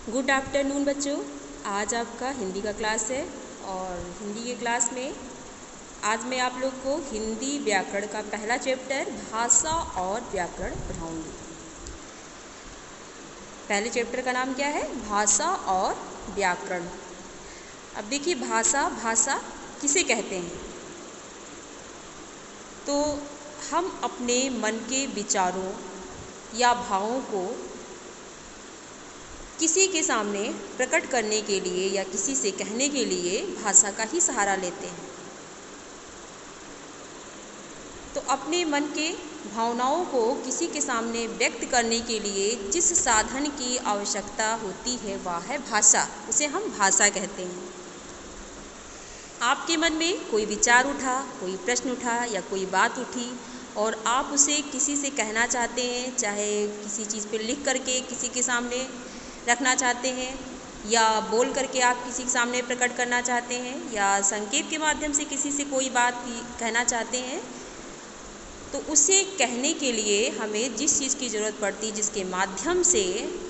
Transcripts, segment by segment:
Good afternoon बच्चों। आज आपका हिंदी का क्लास है और हिंदी के क्लास में आज मैं आप लोग को हिंदी व्याकरण का पहला चैप्टर भाषा और व्याकरण पढ़ाऊंगी। पहले चैप्टर का नाम क्या है? भाषा और व्याकरण। अब देखिए, भाषा किसे कहते हैं? तो हम अपने मन के विचारों या भावों को किसी के सामने प्रकट करने के लिए या किसी से कहने के लिए भाषा का ही सहारा लेते हैं। तो अपने मन के भावनाओं को किसी के सामने व्यक्त करने के लिए जिस साधन की आवश्यकता होती है वह है भाषा। उसे हम भाषा कहते हैं। आपके मन में कोई विचार उठा, कोई प्रश्न उठा या कोई बात उठी और आप उसे किसी से कहना चाहते हैं, चाहे किसी चीज़ पर लिख करके किसी के सामने रखना चाहते हैं या बोल करके आप किसी के सामने प्रकट करना चाहते हैं या संकेत के माध्यम से किसी से कोई बात कहना चाहते हैं, तो उसे कहने के लिए हमें जिस चीज़ की ज़रूरत पड़ती, जिसके माध्यम से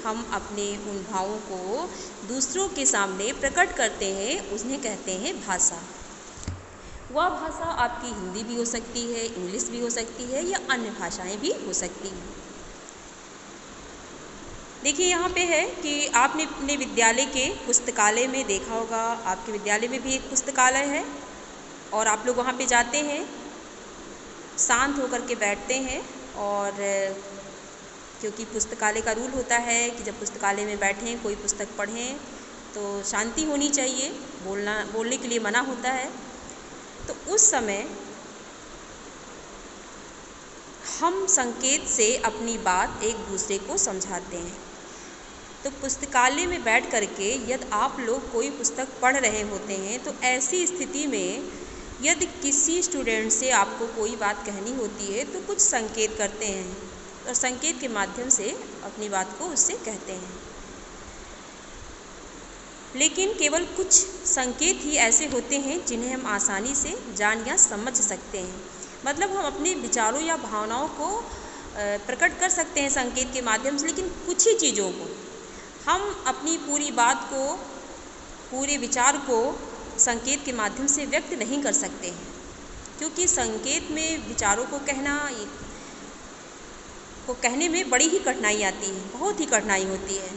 हम अपने उन भावों को दूसरों के सामने प्रकट करते हैं, उन्हें कहते हैं भाषा। वह भाषा आपकी हिंदी भी हो सकती है, इंग्लिश भी हो सकती है या अन्य भाषाएं भी हो सकती हैं। देखिए, यहाँ पे है कि आपने अपने विद्यालय के पुस्तकालय में देखा होगा, आपके विद्यालय में भी एक पुस्तकालय है और आप लोग वहाँ पे जाते हैं, शांत होकर के बैठते हैं और क्योंकि पुस्तकालय का रूल होता है कि जब पुस्तकालय में बैठें, कोई पुस्तक पढ़ें तो शांति होनी चाहिए, बोलने के लिए मना होता है। तो उस समय हम संकेत से अपनी बात एक दूसरे को समझाते हैं। तो पुस्तकालय में बैठ करके यदि आप लोग कोई पुस्तक पढ़ रहे होते हैं तो ऐसी स्थिति में यदि किसी स्टूडेंट से आपको कोई बात कहनी होती है तो कुछ संकेत करते हैं और संकेत के माध्यम से अपनी बात को उससे कहते हैं। लेकिन केवल कुछ संकेत ही ऐसे होते हैं जिन्हें हम आसानी से जान या समझ सकते हैं। मतलब हम अपने विचारों या भावनाओं को प्रकट कर सकते हैं संकेत के माध्यम से, लेकिन कुछ ही चीज़ों को हम अपनी पूरी बात को, पूरे विचार को संकेत के माध्यम से व्यक्त नहीं कर सकते हैं, क्योंकि संकेत में विचारों को कहने में बड़ी ही कठिनाई आती है, बहुत ही कठिनाई होती है।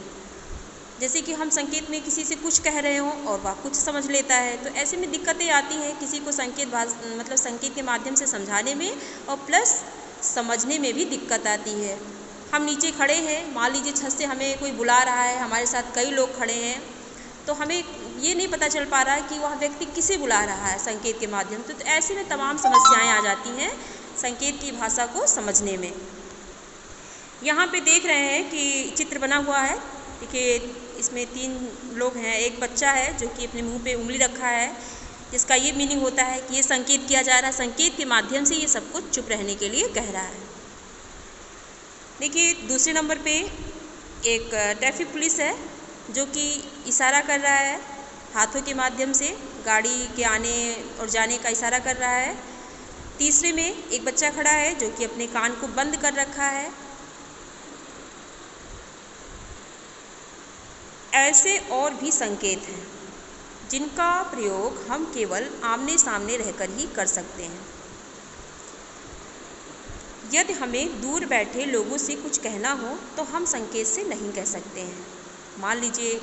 जैसे कि हम संकेत में किसी से कुछ कह रहे हों और वह कुछ समझ लेता है, तो ऐसे में दिक्कतें आती हैं किसी को संकेत के माध्यम से समझाने में और प्लस समझने में भी दिक्कत आती है। हम नीचे खड़े हैं, मान लीजिए छत से हमें कोई बुला रहा है, हमारे साथ कई लोग खड़े हैं, तो हमें ये नहीं पता चल पा रहा है कि वह व्यक्ति किसे बुला रहा है संकेत के माध्यम से। तो ऐसे में तमाम समस्याएं आ जाती हैं संकेत की भाषा को समझने में। यहाँ पे देख रहे हैं कि चित्र बना हुआ है। देखिए, इसमें 3 लोग हैं। एक बच्चा है जो कि अपने मुँह पे उंगली रखा है, जिसका ये मीनिंग होता है कि ये संकेत किया जा रहा है, संकेत के माध्यम से ये सब कुछ चुप रहने के लिए कह रहा है। देखिए, दूसरे नंबर पे एक ट्रैफिक पुलिस है जो कि इशारा कर रहा है, हाथों के माध्यम से गाड़ी के आने और जाने का इशारा कर रहा है। तीसरे में एक बच्चा खड़ा है जो कि अपने कान को बंद कर रखा है। ऐसे और भी संकेत हैं जिनका प्रयोग हम केवल आमने सामने रहकर ही कर सकते हैं। यदि हमें दूर बैठे लोगों से कुछ कहना हो तो हम संकेत से नहीं कह सकते हैं। मान लीजिए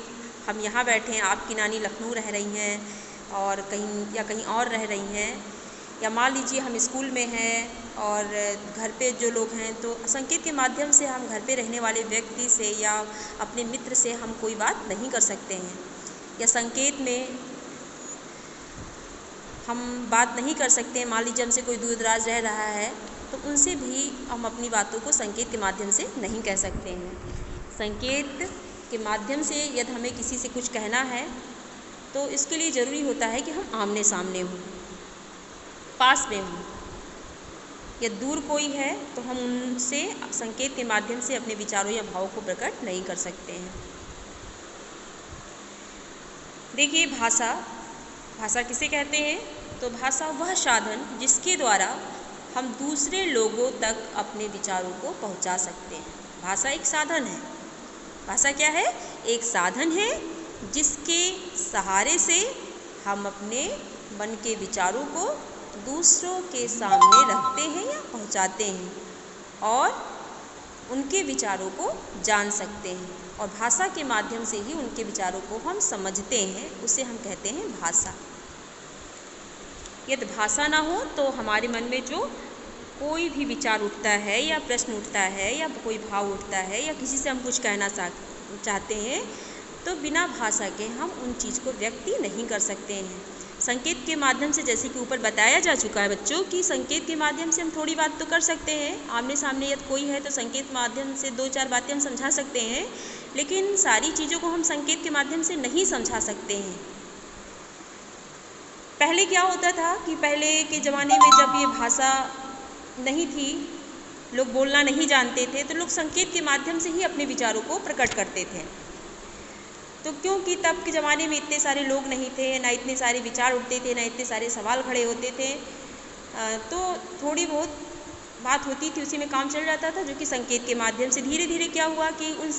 हम यहाँ बैठे हैं, आपकी नानी लखनऊ रह रही हैं और कहीं और रह रही हैं, या मान लीजिए हम स्कूल में हैं और घर पे जो लोग हैं, तो संकेत के माध्यम से हम घर पे रहने वाले व्यक्ति से या अपने मित्र से हम कोई बात नहीं कर सकते हैं, या संकेत में हम बात नहीं कर सकते हैं। मान लीजिए हमसे कोई दूर दराज रह रहा है तो उनसे भी हम अपनी बातों को संकेत के माध्यम से नहीं कह सकते हैं। संकेत के माध्यम से यदि हमें किसी से कुछ कहना है तो इसके लिए ज़रूरी होता है कि हम आमने सामने हों, पास में हों, या दूर कोई है तो हम उनसे संकेत के माध्यम से अपने विचारों या भावों को प्रकट नहीं कर सकते हैं। देखिए, भाषा किसे कहते हैं? तो भाषा वह साधन जिसके द्वारा हम दूसरे लोगों तक अपने विचारों को पहुंचा सकते हैं। भाषा एक साधन है भाषा क्या है? एक साधन है जिसके सहारे से हम अपने मन के विचारों को दूसरों के सामने रखते हैं या पहुंचाते हैं और उनके विचारों को जान सकते हैं, और भाषा के माध्यम से ही उनके विचारों को हम समझते हैं, उसे हम कहते हैं भाषा। यदि भाषा ना हो तो हमारे मन में जो कोई भी विचार उठता है या प्रश्न उठता है या कोई भाव उठता है या किसी से हम कुछ कहना चाहते हैं तो बिना भाषा के हम उन चीज़ को व्यक्त नहीं कर सकते हैं। संकेत के माध्यम से, जैसे कि ऊपर बताया जा चुका है बच्चों, कि संकेत के माध्यम से हम थोड़ी बात तो कर सकते हैं, आमने सामने यदि कोई है तो संकेत माध्यम से 2-4 बातें हम समझा सकते हैं, लेकिन सारी चीज़ों को हम संकेत के माध्यम से नहीं समझा सकते हैं। पहले क्या होता था कि पहले के ज़माने में जब ये भाषा नहीं थी, लोग बोलना नहीं जानते थे, तो लोग संकेत के माध्यम से ही अपने विचारों को प्रकट करते थे। तो क्योंकि तब के ज़माने में इतने सारे लोग नहीं थे, ना इतने सारे विचार उठते थे, ना इतने सारे सवाल खड़े होते थे, तो थोड़ी बहुत बात होती थी, उसी में काम चल जाता था, जो कि संकेत के माध्यम से। धीरे धीरे क्या हुआ कि उन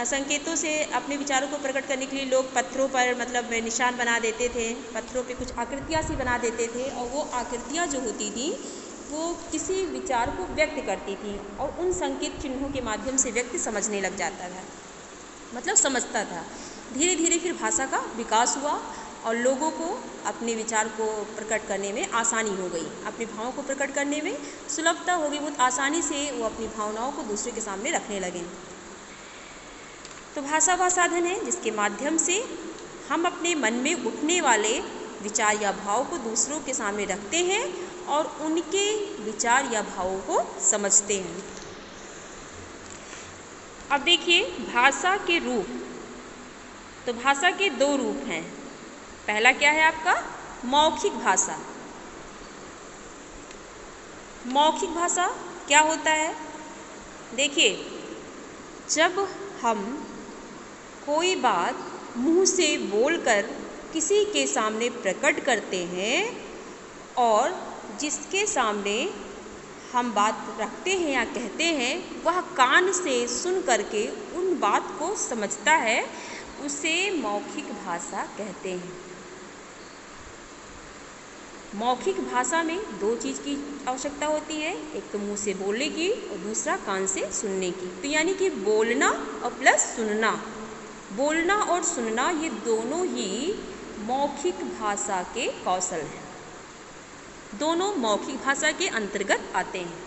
संकेतों से अपने विचारों को प्रकट करने के लिए लोग पत्थरों पर मतलब निशान बना देते थे, पत्थरों पे कुछ आकृतियाँ सी बना देते थे, और वो आकृतियाँ जो होती थी वो किसी विचार को व्यक्त करती थी, और उन संकेत चिन्हों के माध्यम से व्यक्ति समझने लग जाता था, मतलब समझता था। धीरे धीरे फिर भाषा का विकास हुआ और लोगों को अपने विचार को प्रकट करने में आसानी हो गई, अपने भावों को प्रकट करने में सुलभता हो गई, बहुत आसानी से वो अपनी भावनाओं को दूसरे के सामने रखने लगे। तो भाषा वह साधन है जिसके माध्यम से हम अपने मन में उठने वाले विचार या भाव को दूसरों के सामने रखते हैं और उनके विचार या भावों को समझते हैं। अब देखिए भाषा के रूप, तो भाषा के 2 रूप हैं। पहला क्या है आपका? मौखिक भाषा। मौखिक भाषा क्या होता है? देखिए, जब हम कोई बात मुंह से बोलकर किसी के सामने प्रकट करते हैं और जिसके सामने हम बात रखते हैं या कहते हैं वह कान से सुन करके उन बात को समझता है, उसे मौखिक भाषा कहते हैं। मौखिक भाषा में 2 चीज़ की आवश्यकता होती है, एक तो मुंह से बोलने की और दूसरा कान से सुनने की। तो यानी कि बोलना और प्लस सुनना, बोलना और सुनना ये दोनों ही मौखिक भाषा के कौशल हैं, दोनों मौखिक भाषा के अंतर्गत आते हैं।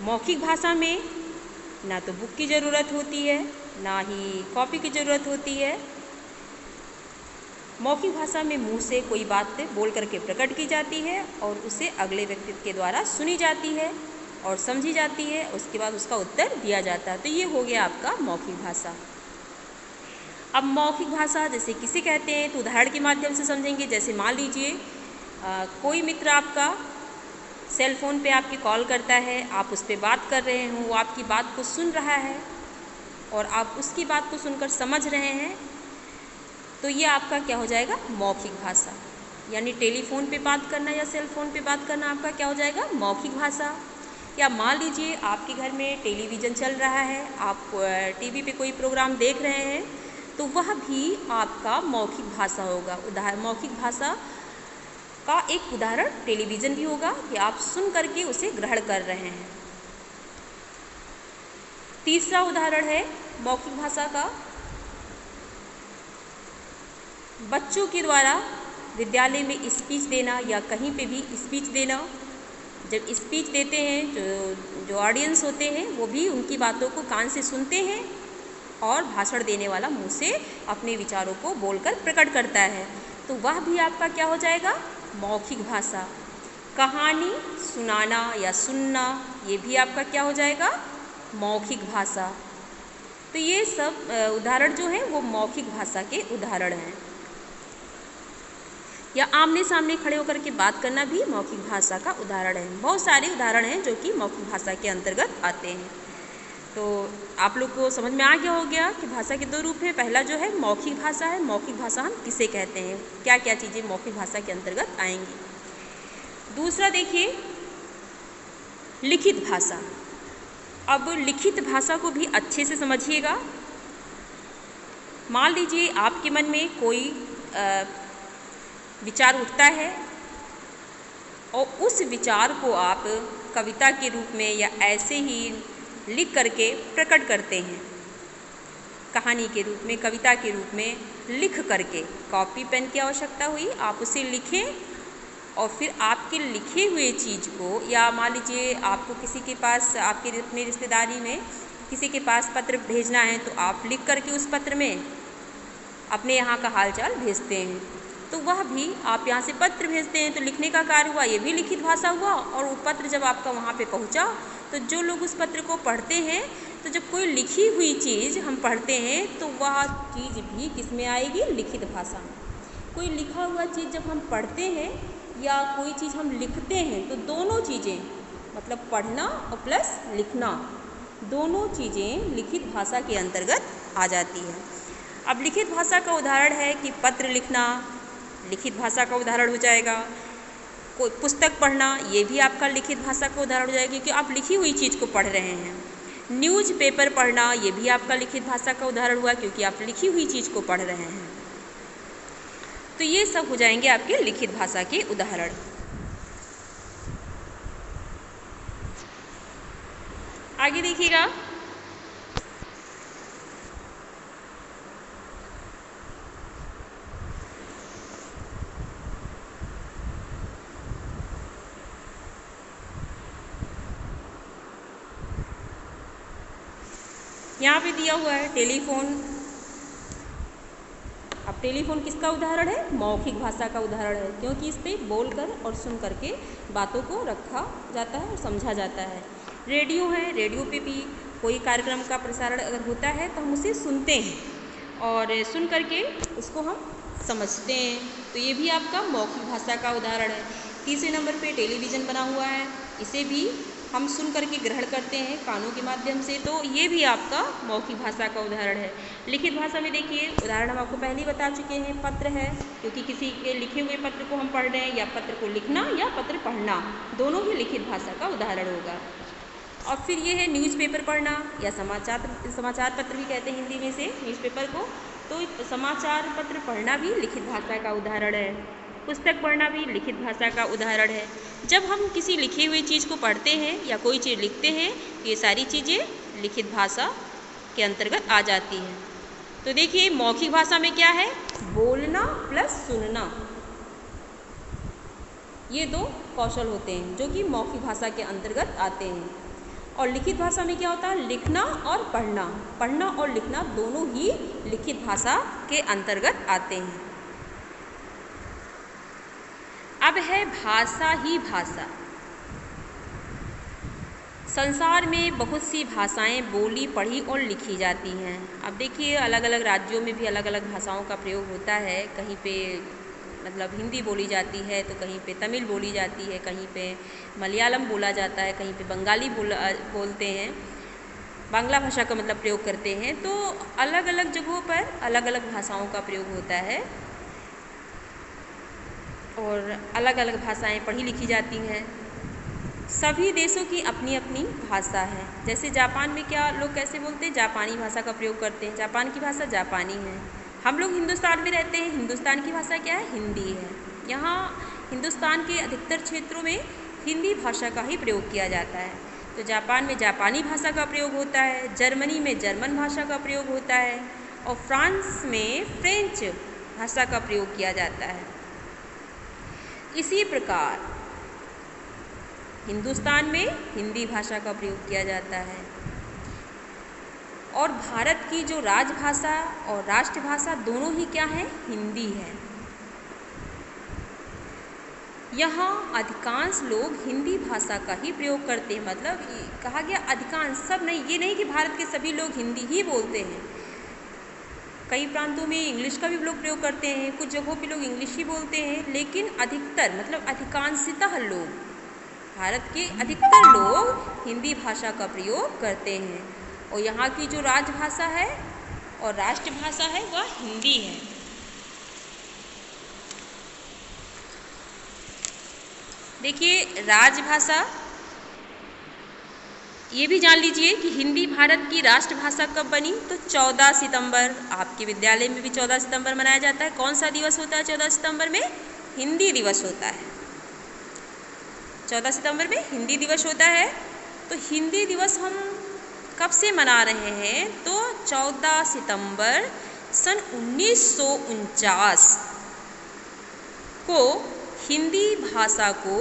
मौखिक भाषा में ना तो बुक की ज़रूरत होती है, ना ही कॉपी की ज़रूरत होती है। मौखिक भाषा में मुंह से कोई बात बोल करके प्रकट की जाती है और उसे अगले व्यक्ति के द्वारा सुनी जाती है और समझी जाती है, उसके बाद उसका उत्तर दिया जाता है। तो ये हो गया आपका मौखिक भाषा। अब मौखिक भाषा जैसे किसे कहते हैं तो उदाहरण के माध्यम से समझेंगे। जैसे मान लीजिए कोई मित्र आपका सेल फ़ोन पे आपकी कॉल करता है, आप उस पर बात कर रहे हो, वो आपकी बात को सुन रहा है और आप उसकी बात को सुनकर समझ रहे हैं, तो ये आपका क्या हो जाएगा? मौखिक भाषा। यानी टेलीफोन पे बात करना या सेल फ़ोन पे बात करना आपका क्या हो जाएगा? मौखिक भाषा। या मान लीजिए आपके घर में टेलीविज़न चल रहा है, आप टीवी पे कोई प्रोग्राम देख रहे हैं, तो वह भी आपका मौखिक भाषा होगा। मौखिक भाषा का एक उदाहरण टेलीविज़न भी होगा कि आप सुन करके उसे ग्रहण कर रहे हैं। तीसरा उदाहरण है मौखिक भाषा का, बच्चों के द्वारा विद्यालय में स्पीच देना या कहीं पे भी स्पीच देना। जब स्पीच देते हैं जो ऑडियंस होते हैं वो भी उनकी बातों को कान से सुनते हैं और भाषण देने वाला मुंह से अपने विचारों को बोलकर प्रकट करता है, तो वह भी आपका क्या हो जाएगा? मौखिक भाषा। कहानी सुनाना या सुनना, ये भी आपका क्या हो जाएगा? मौखिक भाषा। तो ये सब उदाहरण जो हैं वो मौखिक भाषा के उदाहरण हैं। या आमने सामने खड़े होकर के बात करना भी मौखिक भाषा का उदाहरण है। बहुत सारे उदाहरण हैं जो कि मौखिक भाषा के अंतर्गत आते हैं। तो आप लोग को समझ में आ गया हो गया कि भाषा के 2 रूप हैं। पहला जो है मौखिक भाषा है। मौखिक भाषा हम किसे कहते हैं, क्या क्या चीज़ें मौखिक भाषा के अंतर्गत आएंगी। दूसरा देखिए लिखित भाषा। अब लिखित भाषा को भी अच्छे से समझिएगा। मान लीजिए आपके मन में कोई विचार उठता है और उस विचार को आप कविता के रूप में या ऐसे ही लिख करके प्रकट करते हैं, कहानी के रूप में, कविता के रूप में लिख करके। कॉपी पेन की आवश्यकता हुई, आप उसे लिखें और फिर आपके लिखे हुए चीज़ को, या मान लीजिए आपको किसी के पास, आपके अपनी रिश्तेदारी में किसी के पास पत्र भेजना है, तो आप लिख करके उस पत्र में अपने यहाँ का हालचाल भेजते हैं। तो वह भी आप यहाँ से पत्र भेजते हैं तो लिखने का कार्य हुआ, ये भी लिखित भाषा हुआ। और वो पत्र जब आपका वहाँ पे पहुँचा तो जो लोग उस पत्र को पढ़ते हैं, तो जब कोई लिखी हुई चीज़ हम पढ़ते हैं तो वह चीज़ भी किस में आएगी? लिखित भाषा में। कोई लिखा हुआ चीज़ जब हम पढ़ते हैं या कोई चीज़ हम लिखते हैं तो दोनों चीज़ें, मतलब पढ़ना और प्लस लिखना, दोनों चीज़ें लिखित भाषा के अंतर्गत आ जाती है। अब लिखित भाषा का उदाहरण है कि पत्र लिखना लिखित भाषा का उदाहरण हो जाएगा। कोई पुस्तक पढ़ना, ये भी आपका लिखित भाषा का उदाहरण हो जाएगा, क्योंकि आप लिखी हुई चीज़ को पढ़ रहे हैं। न्यूज़पेपर पढ़ना, ये भी आपका लिखित भाषा का उदाहरण हुआ, क्योंकि आप लिखी हुई चीज़ को पढ़ रहे हैं। तो ये सब हो जाएंगे आपके लिखित भाषा के उदाहरण। आगे देखिएगा, यहाँ पे दिया हुआ है टेलीफोन। अब टेलीफोन किसका उदाहरण है? मौखिक भाषा का उदाहरण है, क्योंकि इस पे बोलकर और सुन करके बातों को रखा जाता है और समझा जाता है। रेडियो है, रेडियो पे भी कोई कार्यक्रम का प्रसारण अगर होता है तो हम उसे सुनते हैं और सुन करके उसको हम समझते हैं। तो ये भी आपका मौखिक भाषा का उदाहरण है। तीसरे नंबर पे टेलीविज़न बना हुआ है, इसे भी हम सुन करके ग्रहण करते हैं कानों के माध्यम से, तो ये भी आपका मौखिक भाषा का उदाहरण है। लिखित भाषा में देखिए उदाहरण हम आपको पहले ही बता चुके हैं, पत्र है, क्योंकि किसी के लिखे हुए पत्र को हम पढ़ रहे हैं, या पत्र को लिखना या पत्र पढ़ना, दोनों ही लिखित भाषा का उदाहरण होगा। और फिर ये है न्यूज़पेपर पढ़ना, या समाचार पत्र भी कहते हैं हिंदी में से न्यूज़पेपर को। तो समाचार पत्र पढ़ना भी लिखित भाषा का उदाहरण है। पुस्तक पढ़ना भी लिखित भाषा का उदाहरण है। जब हम किसी लिखी हुई चीज़ को पढ़ते हैं या कोई चीज़ लिखते हैं, ये सारी चीज़ें लिखित भाषा के अंतर्गत आ जाती हैं। तो देखिए मौखिक भाषा में क्या है? बोलना प्लस सुनना, ये दो कौशल होते हैं जो कि मौखिक भाषा के अंतर्गत आते हैं। और लिखित भाषा में क्या होता है? लिखना और पढ़ना, पढ़ना और लिखना दोनों ही लिखित भाषा के अंतर्गत आते हैं। अब है भाषा ही भाषा। संसार में बहुत सी भाषाएं बोली, पढ़ी और लिखी जाती हैं। अब देखिए अलग अलग राज्यों में भी अलग अलग भाषाओं का प्रयोग होता है। कहीं पे मतलब हिंदी बोली जाती है, तो कहीं पे तमिल बोली जाती है, कहीं पे मलयालम बोला जाता है, कहीं पे बंगाली बोलते हैं, बांग्ला भाषा का मतलब प्रयोग करते हैं। तो अलग अलग जगहों पर अलग अलग भाषाओं का प्रयोग होता है और अलग अलग भाषाएं पढ़ी लिखी जाती हैं। सभी देशों की अपनी अपनी भाषा है। जैसे जापान में क्या लोग कैसे बोलते हैं? जापानी भाषा का प्रयोग करते हैं, जापान की भाषा जापानी है। हम लोग हिंदुस्तान में रहते हैं, हिंदुस्तान की भाषा क्या है? हिंदी है। यहाँ हिंदुस्तान के अधिकतर क्षेत्रों में हिंदी भाषा का ही प्रयोग किया जाता है। तो जापान में जापानी भाषा का प्रयोग होता है, जर्मनी में जर्मन भाषा का प्रयोग होता है और फ्रांस में फ्रेंच भाषा का प्रयोग किया जाता है। इसी प्रकार हिंदुस्तान में हिंदी भाषा का प्रयोग किया जाता है। और भारत की जो राजभाषा और राष्ट्रभाषा दोनों ही क्या है? हिंदी है। यहाँ अधिकांश लोग हिंदी भाषा का ही प्रयोग करते हैं। मतलब कहा गया अधिकांश, सब नहीं, ये नहीं कि भारत के सभी लोग हिंदी ही बोलते हैं। कई प्रांतों में इंग्लिश का भी लोग प्रयोग करते हैं, कुछ जगहों पे लोग इंग्लिश ही बोलते हैं, लेकिन अधिकतर मतलब अधिकांशतः लोग, भारत के अधिकतर लोग हिंदी भाषा का प्रयोग करते हैं। और यहाँ की जो राजभाषा है और राष्ट्रभाषा है वह हिंदी है। देखिए राजभाषा ये भी जान लीजिए कि हिंदी भारत की राष्ट्रभाषा कब बनी, तो 14 सितंबर। आपके विद्यालय में भी 14 सितंबर मनाया जाता है। कौन सा दिवस होता है 14 सितंबर में? हिंदी दिवस होता है। 14 सितंबर में हिंदी दिवस होता है। तो हिंदी दिवस हम कब से मना रहे हैं? तो 14 सितंबर सन 1949 को हिंदी भाषा को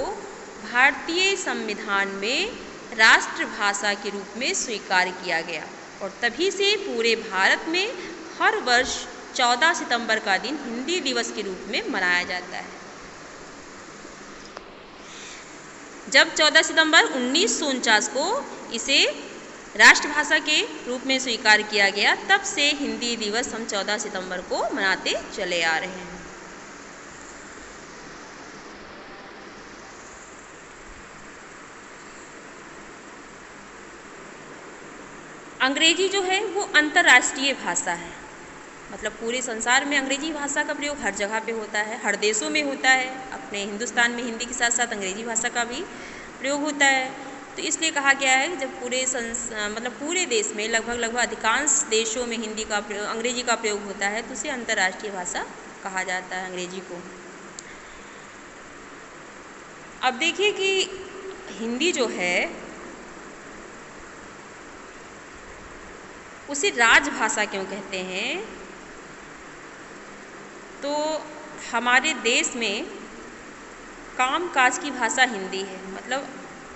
भारतीय संविधान में राष्ट्रभाषा के रूप में स्वीकार किया गया और तभी से पूरे भारत में हर वर्ष 14 सितंबर का दिन हिंदी दिवस के रूप में मनाया जाता है। जब 14 सितंबर 1949 को इसे राष्ट्रभाषा के रूप में स्वीकार किया गया, तब से हिंदी दिवस हम 14 सितंबर को मनाते चले आ रहे हैं। अंग्रेजी जो है वो अंतर्राष्ट्रीय भाषा है, मतलब पूरे संसार में अंग्रेजी भाषा का प्रयोग हर जगह पे होता है, हर देशों में होता है। अपने हिंदुस्तान में हिंदी के साथ साथ अंग्रेजी भाषा का भी प्रयोग होता है। तो इसलिए कहा गया है कि जब मतलब पूरे देश में लगभग अधिकांश देशों में हिंदी का प्रयोग, अंग्रेजी का प्रयोग होता है, तो उसे अंतर्राष्ट्रीय भाषा कहा जाता है अंग्रेजी को। अब देखिए कि हिंदी जो है उसे राजभाषा क्यों कहते हैं? तो हमारे देश में कामकाज की भाषा हिंदी है, मतलब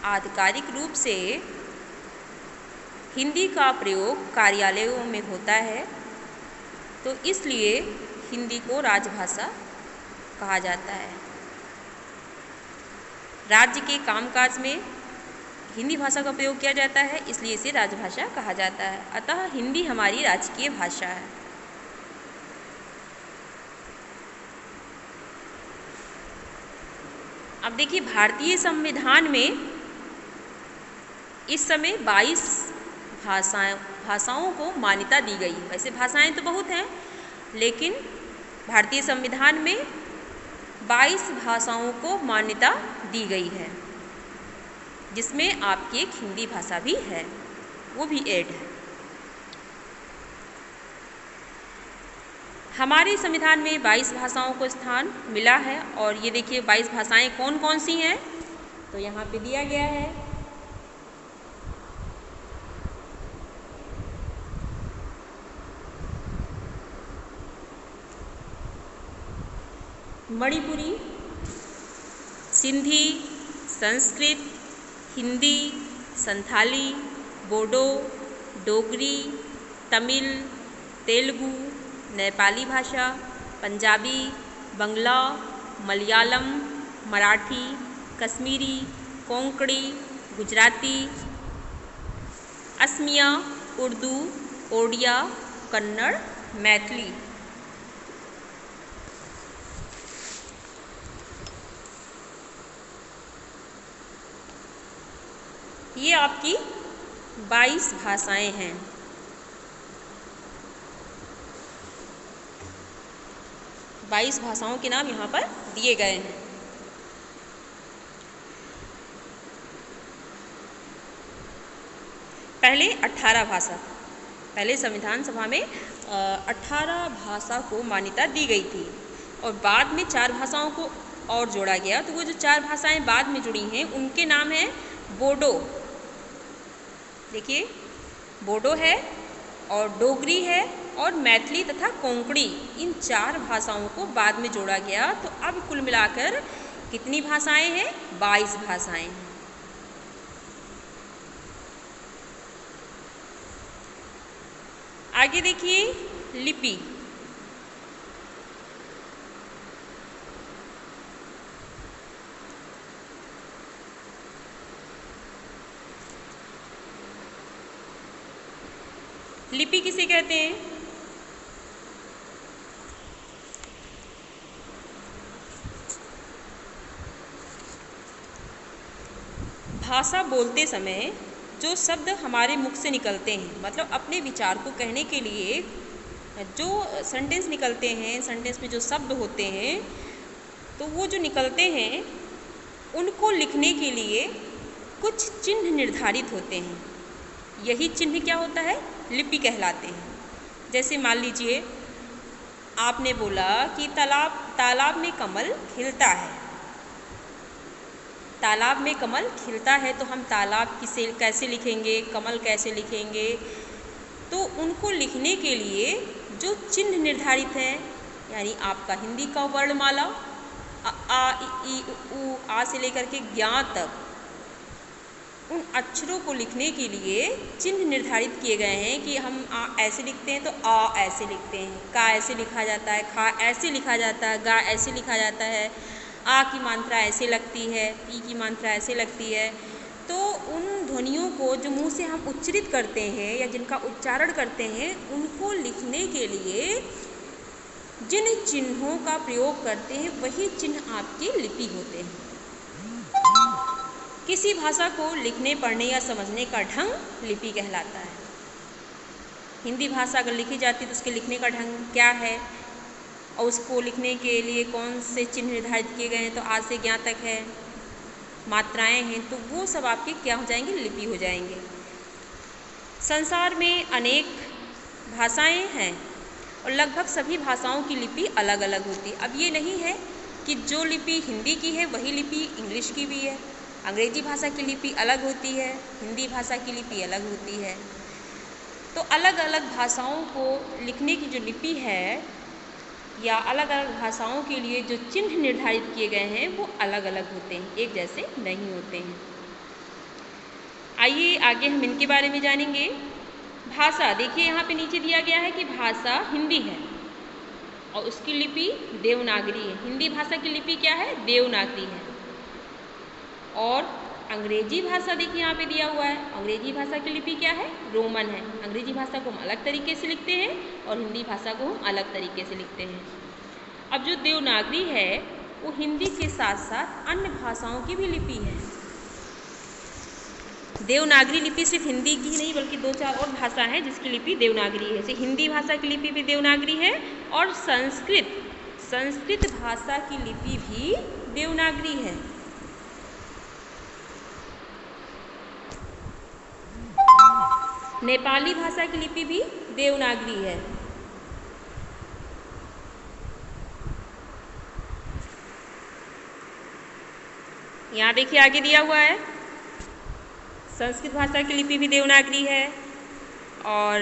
आधिकारिक रूप से हिंदी का प्रयोग कार्यालयों में होता है, तो इसलिए हिंदी को राजभाषा कहा जाता है। राज्य के कामकाज में हिंदी भाषा का प्रयोग किया जाता है, इसलिए इसे राजभाषा कहा जाता है। अतः हिंदी हमारी राजकीय भाषा है। अब देखिए भारतीय संविधान में इस समय 22 भाषाओं को मान्यता दी गई है। वैसे भाषाएं तो बहुत हैं, लेकिन भारतीय संविधान में 22 भाषाओं को मान्यता दी गई है, जिसमें आपकी एक हिंदी भाषा भी है, वो भी ऐड है। हमारे संविधान में 22 भाषाओं को स्थान मिला है और ये देखिए 22 भाषाएं कौन कौन सी हैं, तो यहाँ पे दिया गया है। मणिपुरी, सिंधी, संस्कृत, हिंदी, संथाली, बोडो, डोगरी, तमिल, तेलुगु, नेपाली भाषा, पंजाबी, बंगला, मलयालम, मराठी, कश्मीरी, कोंकणी, गुजराती, असमिया, उर्दू, ओडिया, कन्नड़, मैथिली। ये आपकी 22 भाषाएं हैं। बाईस भाषाओं के नाम यहाँ पर दिए गए हैं। पहले 18 भाषा, पहले संविधान सभा में 18 भाषा को मान्यता दी गई थी और बाद में 4 भाषाओं को और जोड़ा गया। तो वो जो 4 भाषाएं बाद में जुड़ी हैं उनके नाम हैं बोडो, देखिए बोडो है और डोगरी है और मैथिली तथा कोंकणी। इन 4 भाषाओं को बाद में जोड़ा गया। तो अब कुल मिलाकर कितनी भाषाएं हैं? 22 भाषाएं हैं। आगे देखिए लिपि। लिपि किसे कहते हैं? भाषा बोलते समय जो शब्द हमारे मुख से निकलते हैं, मतलब अपने विचार को कहने के लिए जो सेंटेंस निकलते हैं, सेंटेंस में जो शब्द होते हैं, तो वो जो निकलते हैं उनको लिखने के लिए कुछ चिन्ह निर्धारित होते हैं। यही चिन्ह क्या होता है, लिपि कहलाते हैं। जैसे मान लीजिए आपने बोला कि तालाब में कमल खिलता है। तालाब में कमल खिलता है तो हम तालाब कैसे लिखेंगे, कमल कैसे लिखेंगे? तो उनको लिखने के लिए जो चिन्ह निर्धारित है, यानी आपका हिंदी का वर्णमाला आ इ उ आ से लेकर के ज्ञा तक, उन अक्षरों को लिखने के लिए चिन्ह निर्धारित किए गए हैं कि हम आ ऐसे लिखते हैं तो आ ऐसे लिखते हैं, का ऐसे लिखा जाता है, खा ऐसे लिखा जाता है, गा ऐसे लिखा जाता है, आ की मात्रा ऐसे लगती है, ई की मात्रा ऐसे लगती है। तो उन ध्वनियों को जो मुंह से हम उच्चरित करते हैं या जिनका उच्चारण करते हैं, उनको लिखने के लिए जिन चिन्हों का प्रयोग करते हैं वही चिन्ह आपकी लिपि होते हैं। किसी भाषा को लिखने, पढ़ने या समझने का ढंग लिपि कहलाता है। हिंदी भाषा अगर लिखी जाती है तो उसके लिखने का ढंग क्या है, और उसको लिखने के लिए कौन से चिन्ह निर्धारित किए गए हैं, तो आ से ज्ञा तक है, मात्राएं हैं, तो वो सब आपके क्या हो जाएंगे, लिपि हो जाएंगे। संसार में अनेक भाषाएं हैं और लगभग सभी भाषाओं की लिपि अलग अलग होती है। अब ये नहीं है कि जो लिपि हिंदी की है वही लिपि इंग्लिश की भी है। अंग्रेजी भाषा की लिपि अलग होती है, हिंदी भाषा की लिपि अलग होती है। तो अलग अलग भाषाओं को लिखने की जो लिपि है या अलग अलग भाषाओं के लिए जो चिन्ह निर्धारित किए गए हैं वो अलग अलग होते हैं, एक जैसे नहीं होते हैं। आइए आगे हम इनके बारे में जानेंगे। भाषा, देखिए यहाँ पे नीचे दिया गया है कि भाषा हिंदी है और उसकी लिपि देवनागरी है। हिंदी भाषा की लिपि क्या है, देवनागरी है। और अंग्रेजी भाषा देखिए यहाँ पे दिया हुआ है, अंग्रेजी भाषा की लिपि क्या है, रोमन है। अंग्रेजी भाषा को हम अलग तरीके से लिखते हैं और हिंदी भाषा को हम अलग तरीके से लिखते हैं। अब जो देवनागरी है वो हिंदी के साथ साथ अन्य भाषाओं की भी लिपि है। देवनागरी लिपि सिर्फ हिंदी की नहीं बल्कि 2-4 और भाषा है जिसकी लिपि देवनागरी है। जैसे हिंदी भाषा की लिपि भी देवनागरी है और संस्कृत भाषा की लिपि भी देवनागरी है। नेपाली भाषा की लिपि भी देवनागरी है। यहाँ देखिए आगे दिया हुआ है, संस्कृत भाषा की लिपि भी देवनागरी है और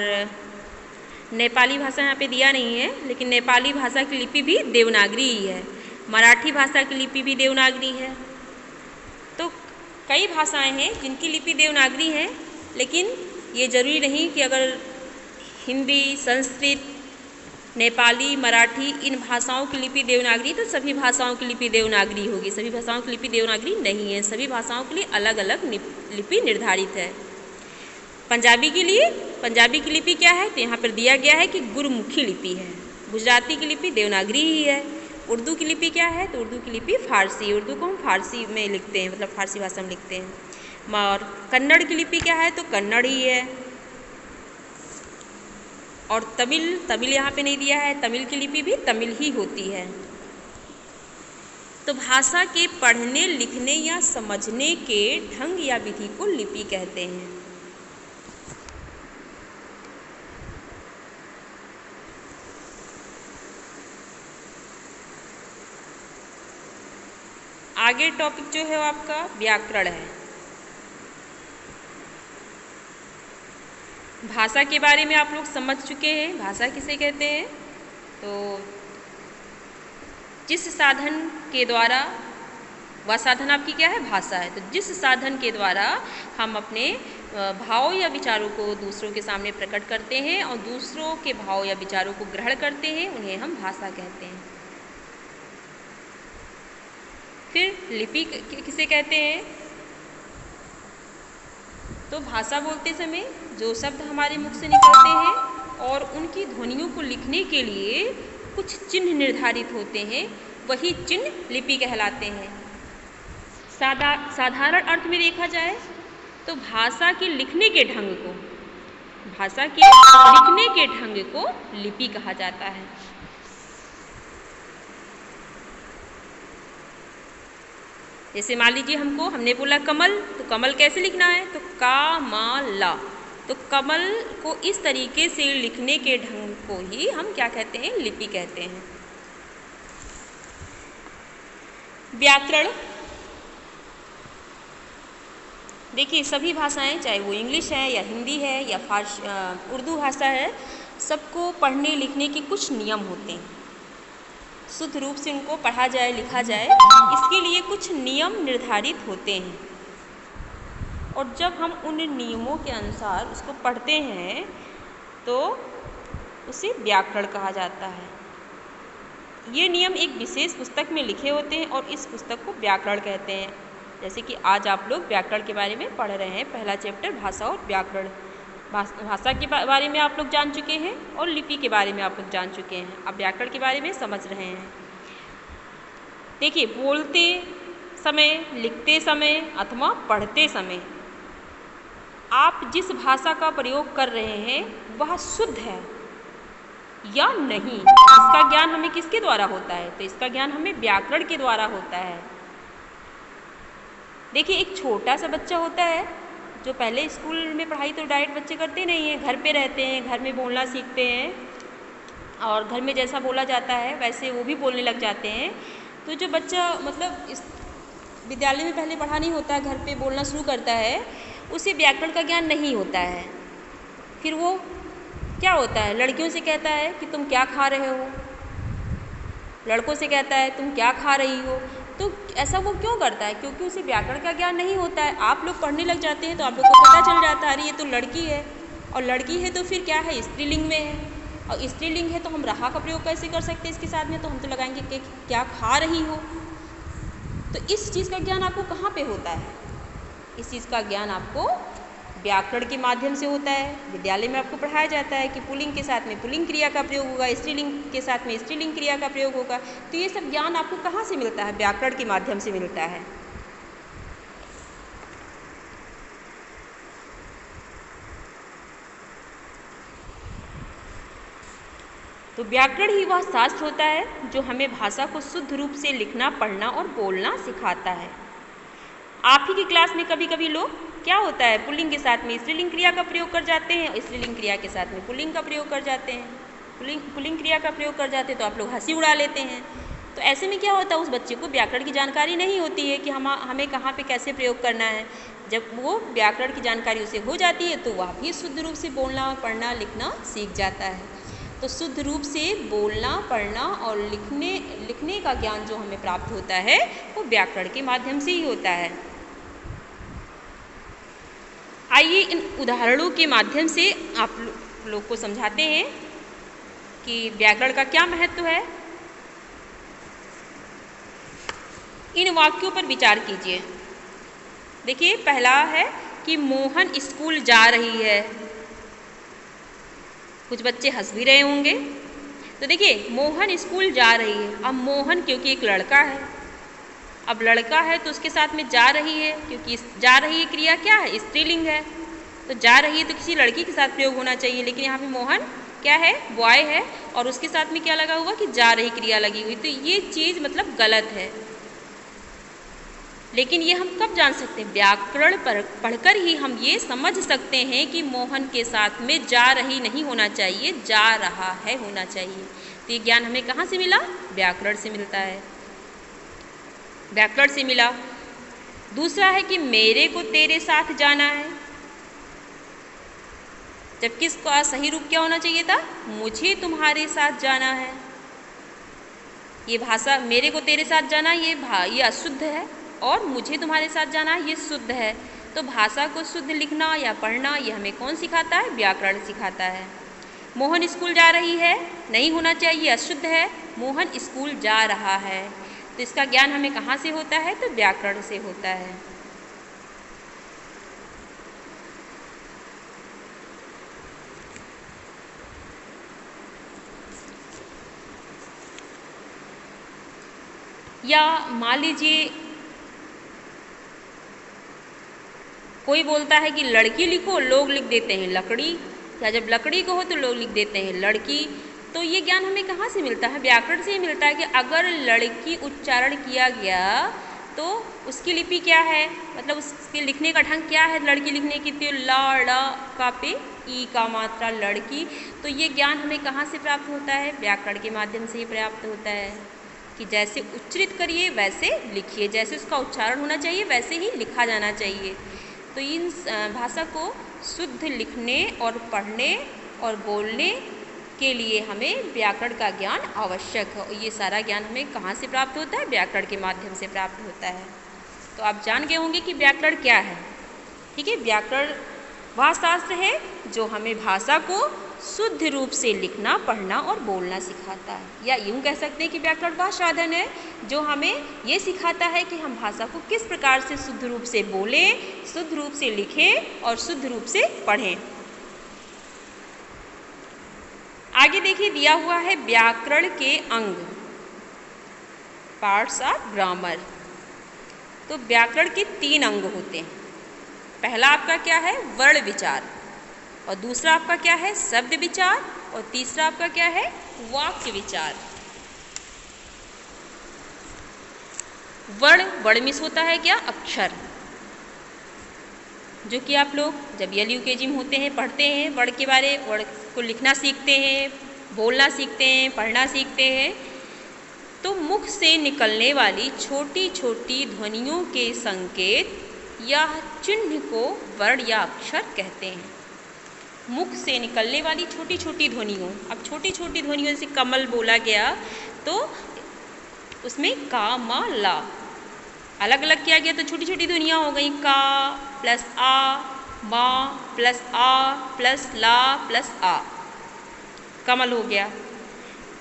नेपाली भाषा यहाँ पे दिया नहीं है, लेकिन नेपाली भाषा की लिपि भी देवनागरी ही है। मराठी भाषा की लिपि भी देवनागरी है। तो कई भाषाएं हैं जिनकी लिपि देवनागरी है, लेकिन ये जरूरी नहीं कि अगर हिंदी, संस्कृत, नेपाली, मराठी इन भाषाओं की लिपि देवनागरी तो सभी भाषाओं की लिपि देवनागरी होगी। सभी भाषाओं की लिपि देवनागरी नहीं है, सभी भाषाओं के लिए अलग अलग लिपि निर्धारित है। पंजाबी के लिए, पंजाबी की लिपि क्या है, तो यहाँ पर दिया गया है कि गुरमुखी लिपि है। गुजराती की लिपि देवनागरी ही है। उर्दू की लिपि क्या है, तो उर्दू की लिपि फारसी, उर्दू को हम फारसी में लिखते हैं, मतलब फारसी भाषा में लिखते हैं। और कन्नड़ की लिपि क्या है, तो कन्नड़ ही है। और तमिल यहाँ पे नहीं दिया है, तमिल की लिपि भी तमिल ही होती है। तो भाषा के पढ़ने, लिखने या समझने के ढंग या विधि को लिपि कहते हैं। आगे टॉपिक जो है वो आपका व्याकरण है। भाषा के बारे में आप लोग समझ चुके हैं, भाषा किसे कहते हैं। तो जिस साधन के द्वारा, वह साधन आपकी क्या है, भाषा है। तो जिस साधन के द्वारा हम अपने भाव या विचारों को दूसरों के सामने प्रकट करते हैं और दूसरों के भाव या विचारों को ग्रहण करते हैं, उन्हें हम भाषा कहते हैं। फिर लिपि किसे कहते हैं, तो भाषा बोलते समय जो शब्द हमारे मुख से निकलते हैं और उनकी ध्वनियों को लिखने के लिए कुछ चिन्ह निर्धारित होते हैं, वही चिन्ह लिपि कहलाते हैं। साधारण अर्थ में देखा जाए तो भाषा के लिखने के ढंग को, भाषा के लिखने के ढंग को लिपि कहा जाता है। जैसे मान लीजिए हमने बोला कमल, तो कमल कैसे लिखना है, तो का मा ला, तो कमल को इस तरीके से लिखने के ढंग को ही हम क्या कहते हैं, लिपि कहते हैं। व्याकरण, देखिए सभी भाषाएं, चाहे वो इंग्लिश है या हिंदी है या उर्दू भाषा है, सबको पढ़ने लिखने के कुछ नियम होते हैं। शुद्ध रूप से उनको पढ़ा जाए, लिखा जाए, इसके लिए कुछ नियम निर्धारित होते हैं। और जब हम उन नियमों के अनुसार उसको पढ़ते हैं तो उसे व्याकरण कहा जाता है। ये नियम एक विशेष पुस्तक में लिखे होते हैं और इस पुस्तक को व्याकरण कहते हैं। जैसे कि आज आप लोग व्याकरण के बारे में पढ़ रहे हैं, पहला चैप्टर भाषा और व्याकरण। भाषा के बारे में आप लोग जान चुके हैं और लिपि के बारे में आप लोग जान चुके हैं, अब व्याकरण के बारे में समझ रहे हैं। देखिए, बोलते समय, लिखते समय अथवा पढ़ते समय आप जिस भाषा का प्रयोग कर रहे हैं वह शुद्ध है या नहीं, इसका ज्ञान हमें किसके द्वारा होता है, तो इसका ज्ञान हमें व्याकरण के द्वारा होता है। देखिए, एक छोटा सा बच्चा होता है जो पहले स्कूल में पढ़ाई तो डायरेक्ट बच्चे करते नहीं हैं, घर पे रहते हैं, घर में बोलना सीखते हैं और घर में जैसा बोला जाता है वैसे वो भी बोलने लग जाते हैं। तो जो बच्चा मतलब इस विद्यालय में पहले पढ़ा नहीं होता है, घर पे बोलना शुरू करता है, उसे व्याकरण का ज्ञान नहीं होता है। फिर वो क्या होता है, लड़कियों से कहता है कि तुम क्या खा रहे हो, लड़कों से कहता है तुम क्या खा रही हो। तो ऐसा वो क्यों करता है, क्योंकि उसे व्याकरण का ज्ञान नहीं होता है। आप लोग पढ़ने लग जाते हैं तो आप लोग को पता चल जाता है अरे ये तो लड़की है, और लड़की है तो फिर क्या है, स्त्रीलिंग में है, और स्त्रीलिंग है तो हम रहा का प्रयोग कैसे कर सकते हैं इसके साथ में, तो हम तो लगाएंगे कि क्या खा रही हो। तो इस चीज़ का ज्ञान आपको कहाँ पे होता है, इस चीज़ का ज्ञान आपको व्याकरण के माध्यम से होता है। विद्यालय में आपको पढ़ाया जाता है कि पुल्लिंग के साथ में पुल्लिंग क्रिया का प्रयोग होगा, स्त्रीलिंग के साथ में स्त्रीलिंग क्रिया का प्रयोग होगा। तो ये सब ज्ञान आपको कहाँ से मिलता है, व्याकरण के माध्यम से मिलता है। तो व्याकरण ही वह शास्त्र होता है जो हमें भाषा को शुद्ध रूप से लिखना, पढ़ना और बोलना सिखाता है। आप ही की क्लास में कभी कभी लोग क्या होता है, पुल्लिंग के साथ में स्त्रीलिंग क्रिया का प्रयोग कर जाते हैं, स्त्रीलिंग क्रिया के साथ में पुल्लिंग का प्रयोग कर जाते हैं, पुल्लिंग क्रिया का प्रयोग कर जाते हैं, तो आप लोग हंसी उड़ा लेते हैं। तो ऐसे में क्या होता है, उस बच्चे को व्याकरण की जानकारी नहीं होती है कि हमें कहाँ पे कैसे प्रयोग करना है। जब वो व्याकरण की जानकारी उसे हो जाती है तो वह भी शुद्ध रूप से बोलना, पढ़ना, लिखना सीख जाता है। तो शुद्ध रूप से बोलना, पढ़ना और लिखने का ज्ञान जो हमें प्राप्त होता है वो व्याकरण के माध्यम से ही होता है। आइए इन उदाहरणों के माध्यम से आप लोग को समझाते हैं कि व्याकरण का क्या महत्व है। इन वाक्यों पर विचार कीजिए। देखिए, पहला है कि मोहन स्कूल जा रही है। कुछ बच्चे हंस भी रहे होंगे। तो देखिए, मोहन स्कूल जा रही है। अब मोहन क्योंकि एक लड़का है, अब लड़का है तो उसके साथ में जा रही है, क्योंकि जा रही है क्रिया क्या है, स्त्रीलिंग है, तो जा रही है तो किसी लड़की के साथ प्रयोग होना चाहिए। लेकिन यहाँ पे मोहन क्या है, बॉय है, और उसके साथ में क्या लगा हुआ कि जा रही क्रिया लगी हुई। तो ये चीज़ मतलब गलत है। लेकिन ये हम कब जान सकते हैं, व्याकरण पढ़कर ही हम ये समझ सकते हैं कि मोहन के साथ में जा रही नहीं होना चाहिए, जा रहा है होना चाहिए। तो ये ज्ञान हमें कहाँ से मिला, व्याकरण से मिलता है, व्याकरण से मिला। दूसरा है कि मेरे को तेरे साथ जाना है, जबकि इसका सही रूप क्या होना चाहिए था, मुझे तुम्हारे साथ जाना है। ये भाषा मेरे को तेरे साथ जाना ये अशुद्ध है, और मुझे तुम्हारे साथ जाना ये शुद्ध है। तो भाषा को शुद्ध लिखना या पढ़ना ये हमें कौन सिखाता है, व्याकरण सिखाता है। मोहन स्कूल जा रही है नहीं होना चाहिए, अशुद्ध है, मोहन स्कूल जा रहा है। तो इसका ज्ञान हमें कहाँ से होता है, तो व्याकरण से होता है। या मान लीजिए कोई बोलता है कि लड़की लिखो, लोग लिख देते हैं लकड़ी, या जब लकड़ी को हो तो लोग लिख देते हैं लड़की। तो ये ज्ञान हमें कहाँ से मिलता है, व्याकरण से ही मिलता है कि अगर लड़की उच्चारण किया गया तो उसकी लिपि क्या है, मतलब उसके लिखने का ढंग क्या है लड़की लिखने की, तो ल ड़ का पे ई का मात्रा लड़की। तो ये ज्ञान हमें कहाँ से प्राप्त होता है, व्याकरण के माध्यम से ही प्राप्त होता है कि जैसे उच्चरित करिए वैसे लिखिए, जैसे उसका उच्चारण होना चाहिए वैसे ही लिखा जाना चाहिए। तो इन भाषा को शुद्ध लिखने और पढ़ने और बोलने के लिए हमें व्याकरण का ज्ञान आवश्यक है। और ये सारा ज्ञान हमें कहाँ से प्राप्त होता है, व्याकरण के माध्यम से प्राप्त होता है। तो आप जान गए होंगे कि व्याकरण क्या है। ठीक है, व्याकरण वह शास्त्र है जो हमें भाषा को शुद्ध रूप से लिखना, पढ़ना और बोलना सिखाता है, या यूँ कह सकते हैं कि व्याकरण वह साधन है जो हमें ये सिखाता है कि हम भाषा को किस प्रकार से शुद्ध रूप से बोलें, शुद्ध रूप से लिखें और शुद्ध रूप से पढ़ें। आगे देखिए दिया हुआ है व्याकरण के अंग, पार्ट्स ऑफ ग्रामर। तो व्याकरण के 3 अंग होते हैं। पहला आपका क्या है, वर्ण विचार, और दूसरा आपका क्या है, शब्द विचार, और तीसरा आपका क्या है, वाक्य विचार। वर्ण मीन्स होता है क्या, अक्षर, जो कि आप लोग जब LUKG में होते हैं पढ़ते हैं, वर्ण के बारे, वर्ण को लिखना सीखते हैं, बोलना सीखते हैं, पढ़ना सीखते हैं। तो मुख से निकलने वाली छोटी छोटी ध्वनियों के संकेत या चिन्ह को वर्ण या अक्षर कहते हैं। मुख से निकलने वाली छोटी छोटी ध्वनियों, अब छोटी छोटी ध्वनियों जैसे कमल बोला गया तो उसमें का मा ला अलग अलग किया गया, तो छोटी छोटी ध्वनियाँ हो गई, का प्लस आ, मा प्लस आ प्लस ला प्लस आ, कमल हो गया।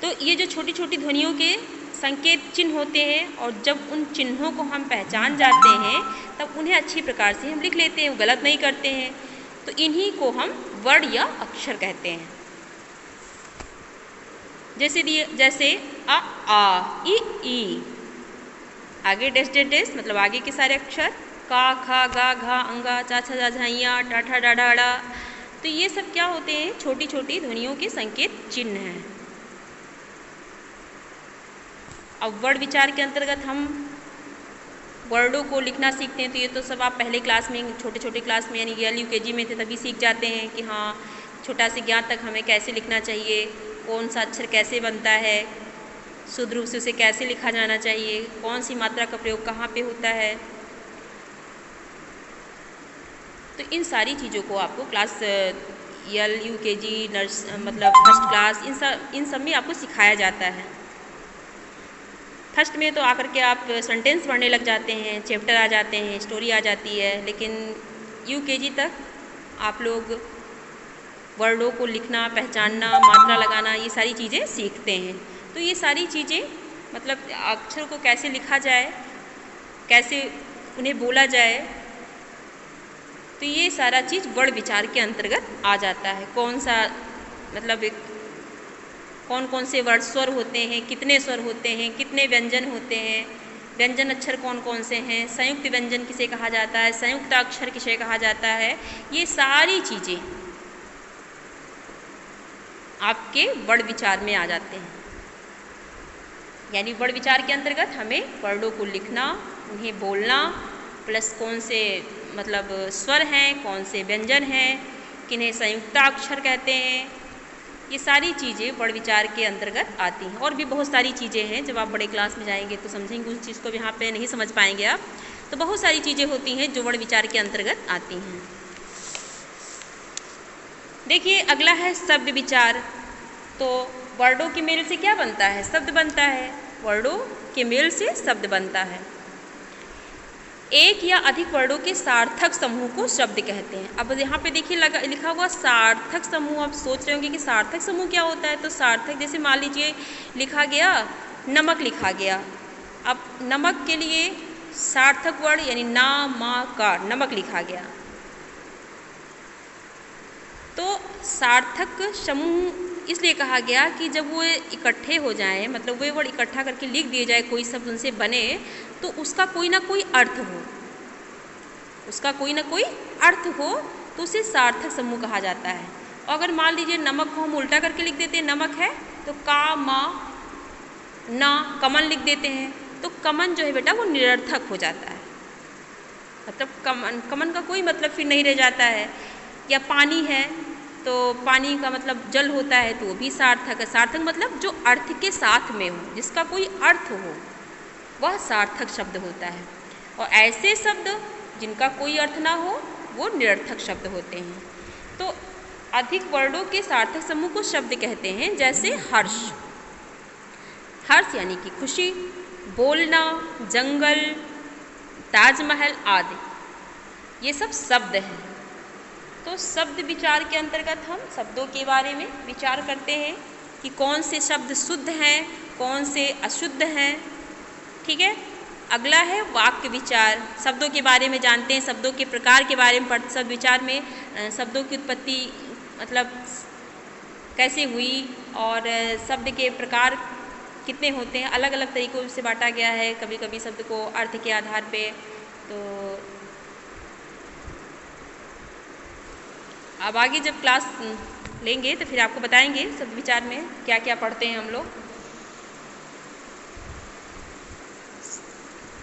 तो ये जो छोटी छोटी ध्वनियों के संकेत चिन्ह होते हैं, और जब उन चिन्हों को हम पहचान जाते हैं तब उन्हें अच्छी प्रकार से हम लिख लेते हैं, गलत नहीं करते हैं। तो इन्हीं को हम वर्ण या अक्षर कहते हैं। जैसे आ ई, आगे डैश डैश डैश मतलब आगे के सारे अक्षर, का खा गा घा अंगा चा छा जा झाइया टाठा डाढ़ा डा। तो ये सब क्या होते हैं, छोटी छोटी ध्वनियों के संकेत चिन्ह हैं। अब वर्ण विचार के अंतर्गत हम वर्डों को लिखना सीखते हैं। तो ये तो सब आप पहले क्लास में, छोटे छोटे क्लास में यानी LUKG में थे तभी सीख जाते हैं कि हाँ छोटा से ज्ञान तक हमें कैसे लिखना चाहिए, कौन सा अक्षर कैसे बनता है, शुद्ध रूप से उसे कैसे लिखा जाना चाहिए, कौन सी मात्रा का प्रयोग कहाँ पे होता है। तो इन सारी चीज़ों को आपको क्लास LUKG मतलब फर्स्ट क्लास इन सब में आपको सिखाया जाता है। फर्स्ट में तो आकर के आप सेंटेंस पढ़ने लग जाते हैं, चैप्टर आ जाते हैं, स्टोरी आ जाती है, लेकिन UKG तक आप लोग वर्डों को लिखना, पहचानना, मात्रा लगाना, ये सारी चीज़ें सीखते हैं। तो ये सारी चीज़ें मतलब अक्षर को कैसे लिखा जाए, कैसे उन्हें बोला जाए, तो ये सारा चीज़ वर्ण विचार के अंतर्गत आ जाता है। कौन सा मतलब कौन कौन से वर्ण स्वर होते हैं, कितने स्वर होते हैं, कितने व्यंजन होते हैं, व्यंजन अक्षर कौन कौन से हैं, संयुक्त व्यंजन किसे कहा जाता है, संयुक्त अक्षर किसे कहा जाता है, ये सारी चीज़ें आपके वर्ण विचार में आ जाते हैं। यानी वर्ण विचार के अंतर्गत हमें वर्णों को लिखना, उन्हें बोलना, प्लस कौन से मतलब स्वर हैं, कौन से व्यंजन हैं, किन्हें संयुक्त अक्षर कहते हैं, ये सारी चीज़ें वर्ण विचार के अंतर्गत आती हैं। और भी बहुत सारी चीज़ें हैं, जब आप बड़े क्लास में जाएंगे तो समझेंगे, उस चीज़ को भी यहाँ पे नहीं समझ पाएंगे आप। तो बहुत सारी चीज़ें होती हैं जो वर्ण विचार के अंतर्गत आती हैं। देखिए अगला है शब्द विचार। तो वर्डों के मेल से क्या बनता है, शब्द बनता है। वर्डों के मेल से शब्द बनता है। एक या अधिक वर्डों के सार्थक समूह को शब्द कहते हैं। अब यहाँ पे देखिए लिखा हुआ सार्थक समूह। आप सोच रहे होंगे कि सार्थक समूह क्या होता है। तो सार्थक जैसे मान लीजिए लिखा गया नमक लिखा गया। अब नमक के लिए सार्थक वर्ड यानी ना मा का नमक लिखा गया। तो सार्थक समूह इसलिए कहा गया कि जब वो इकट्ठे हो जाएं, मतलब वे वर्ड इकट्ठा करके लिख दिए जाए, कोई शब्द उनसे बने, तो उसका कोई ना कोई अर्थ हो, उसका कोई ना कोई अर्थ हो, तो उसे सार्थक समूह कहा जाता है। और अगर मान लीजिए नमक को हम उल्टा करके लिख देते हैं, नमक है तो का मा ना कमल लिख देते हैं, तो कमन जो है बेटा वो निरर्थक हो जाता है। मतलब कमन का कोई मतलब फिर नहीं रह जाता है। या पानी है तो पानी का मतलब जल होता है तो वो भी सार्थक है। सार्थक मतलब जो अर्थ के साथ में हो, जिसका कोई अर्थ हो, वह सार्थक शब्द होता है। और ऐसे शब्द जिनका कोई अर्थ ना हो वो निरर्थक शब्द होते हैं। तो अधिक वर्णों के सार्थक समूह को शब्द कहते हैं। जैसे हर्ष, हर्ष यानी कि खुशी, बोलना, जंगल, ताजमहल आदि, ये सब शब्द हैं। तो शब्द विचार के अंतर्गत हम शब्दों के बारे में विचार करते हैं कि कौन से शब्द शुद्ध हैं, कौन से अशुद्ध हैं। ठीक है। अगला है वाक्य विचार। शब्दों के बारे में जानते हैं, शब्दों के प्रकार के बारे में पढ़ते। शब्द विचार में शब्दों की उत्पत्ति मतलब कैसे हुई और शब्द के प्रकार कितने होते हैं, अलग अलग तरीक़ों से बांटा गया है। कभी कभी शब्द को अर्थ के आधार पे। तो अब आगे जब क्लास लेंगे तो फिर आपको बताएंगे शब्द विचार में क्या क्या पढ़ते हैं हम लोग।